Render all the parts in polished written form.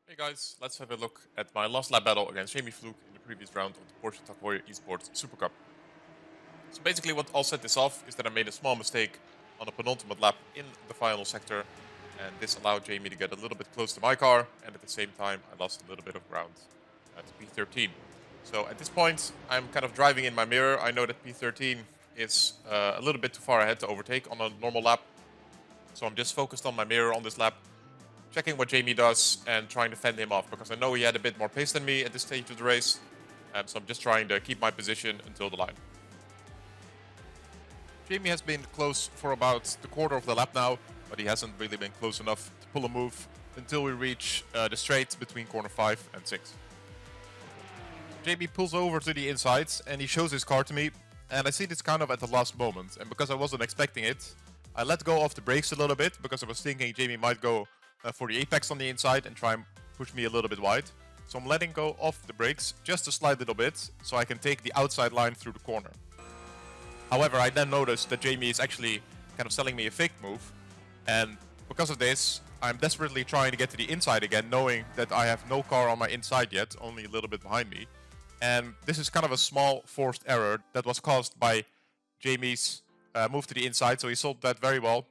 Hey guys, let's have a look at my last lap battle against Jamie Fluke in the previous round of the Porsche Takoya Esports Super Cup. So basically what all set this off is that I made a small mistake on the penultimate lap in the final sector, and this allowed Jamie to get a little bit close to my car, and at the same time I lost a little bit of ground to P13. So at this point I'm kind of driving in my mirror. I know that P13 is a little bit too far ahead to overtake on a normal lap, so I'm just focused on my mirror on this lap, checking what Jamie does and trying to fend him off because I know he had a bit more pace than me at this stage of the race. So I'm just trying to keep my position until the line. Jamie has been close for about the quarter of the lap now, but he hasn't really been close enough to pull a move until we reach the straight between corner 5 and 6. Jamie pulls over to the inside and he shows his car to me, and I see this kind of at the last moment, and because I wasn't expecting it, I let go of the brakes a little bit because I was thinking Jamie might go for the apex on the inside and try and push me a little bit wide. So I'm letting go of the brakes just a slight little bit so I can take the outside line through the corner. However, I then noticed that Jamie is actually kind of selling me a fake move, and because of this, I'm desperately trying to get to the inside again, knowing that I have no car on my inside yet, only a little bit behind me. And this is kind of a small forced error that was caused by Jamie's move to the inside, so he solved that very well.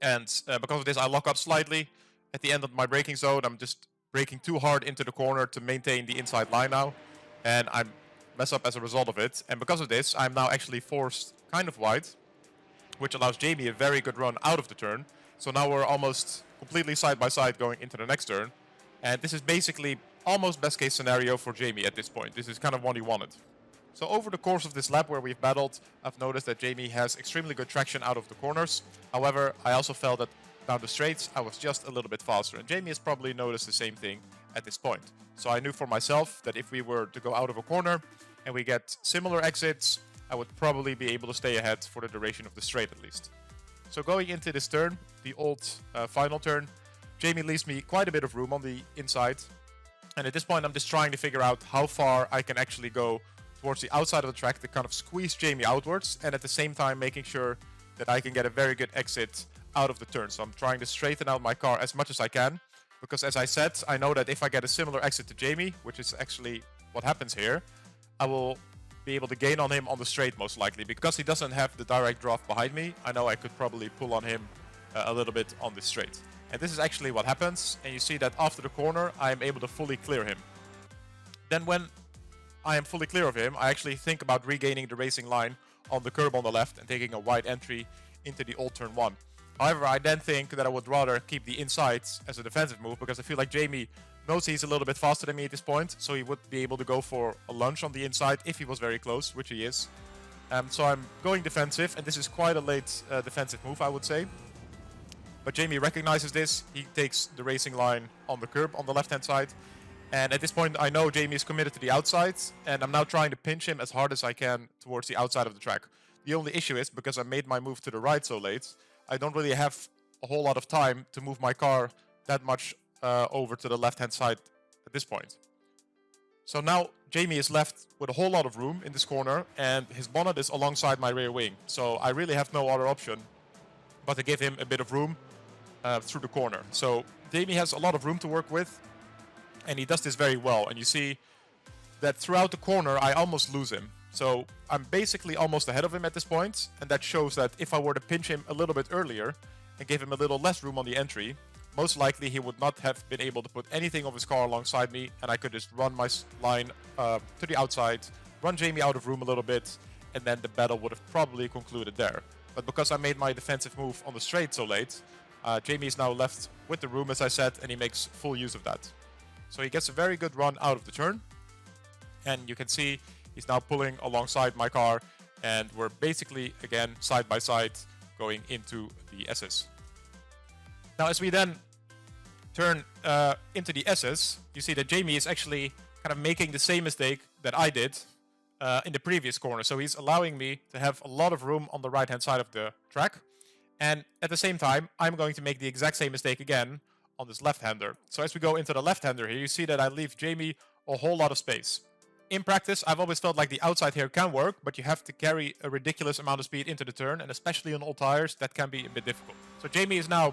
And because of this, I lock up slightly at the end of my braking zone. I'm just braking too hard into the corner to maintain the inside line now, and I mess up as a result of it. And because of this, I'm now actually forced kind of wide, which allows Jamie a very good run out of the turn. So now we're almost completely side by side going into the next turn. And this is basically almost best case scenario for Jamie at this point. This is kind of what he wanted. So over the course of this lap where we've battled, I've noticed that Jamie has extremely good traction out of the corners. However, I also felt that down the straights, I was just a little bit faster. And Jamie has probably noticed the same thing at this point. So I knew for myself that if we were to go out of a corner and we get similar exits, I would probably be able to stay ahead for the duration of the straight at least. So going into this turn, the old final turn, Jamie leaves me quite a bit of room on the inside. And at this point, I'm just trying to figure out how far I can actually go towards the outside of the track to kind of squeeze Jamie outwards, and at the same time making sure that I can get a very good exit out of the turn. So I'm trying to straighten out my car as much as I can, because as I said, I know that if I get a similar exit to Jamie, which is actually what happens here, I will be able to gain on him on the straight most likely. Because he doesn't have the direct draft behind me, I know I could probably pull on him a little bit on the straight. And this is actually what happens, and you see that after the corner, I am able to fully clear him. Then when I am fully clear of him, I actually think about regaining the racing line on the curb on the left and taking a wide entry into the old turn 1. However, I then think that I would rather keep the insides as a defensive move because I feel like Jamie knows he's a little bit faster than me at this point, so he would be able to go for a lunge on the inside if he was very close, which he is. So I'm going defensive, and this is quite a late defensive move, I would say. But Jamie recognizes this, he takes the racing line on the curb on the left-hand side. And at this point, I know Jamie is committed to the outside, and I'm now trying to pinch him as hard as I can towards the outside of the track. The only issue is, because I made my move to the right so late, I don't really have a whole lot of time to move my car that much over to the left-hand side at this point. So now Jamie is left with a whole lot of room in this corner, and his bonnet is alongside my rear wing. So I really have no other option but to give him a bit of room through the corner. So Jamie has a lot of room to work with, and he does this very well. And you see that throughout the corner, I almost lose him. So I'm basically almost ahead of him at this point, and that shows that if I were to pinch him a little bit earlier and give him a little less room on the entry, most likely he would not have been able to put anything of his car alongside me, and I could just run my line to the outside, run Jamie out of room a little bit, and then the battle would have probably concluded there. But because I made my defensive move on the straight so late, Jamie is now left with the room, as I said, and he makes full use of that. So he gets a very good run out of the turn, and you can see he's now pulling alongside my car, and we're basically, again, side by side going into the SS. Now, as we then turn into the SS, you see that Jamie is actually kind of making the same mistake that I did in the previous corner. So he's allowing me to have a lot of room on the right-hand side of the track, and at the same time, I'm going to make the exact same mistake again on this left-hander. So as we go into the left-hander here, you see that I leave Jamie a whole lot of space. In practice, I've always felt like the outside here can work, but you have to carry a ridiculous amount of speed into the turn, and especially on old tires, that can be a bit difficult. So Jamie is now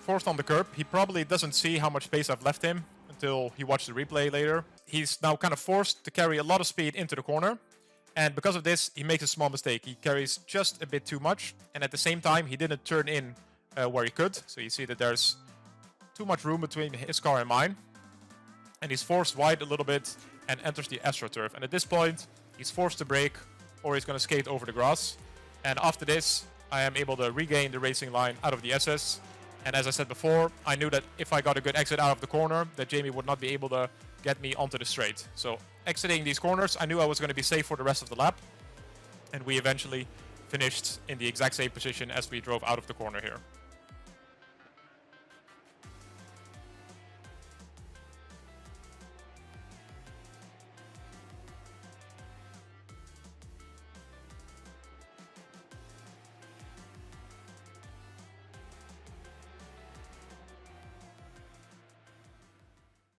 forced on the curb. He probably doesn't see how much space I've left him until he watched the replay later. He's now kind of forced to carry a lot of speed into the corner. And because of this, he makes a small mistake. He carries just a bit too much. And at the same time, he didn't turn in where he could. So you see that there's too much room between his car and mine. And he's forced wide a little bit and enters the AstroTurf. And at this point, he's forced to brake or he's going to skate over the grass. And after this, I am able to regain the racing line out of the SS. And as I said before, I knew that if I got a good exit out of the corner, that Jamie would not be able to get me onto the straight. So exiting these corners, I knew I was going to be safe for the rest of the lap. And we eventually finished in the exact same position as we drove out of the corner here.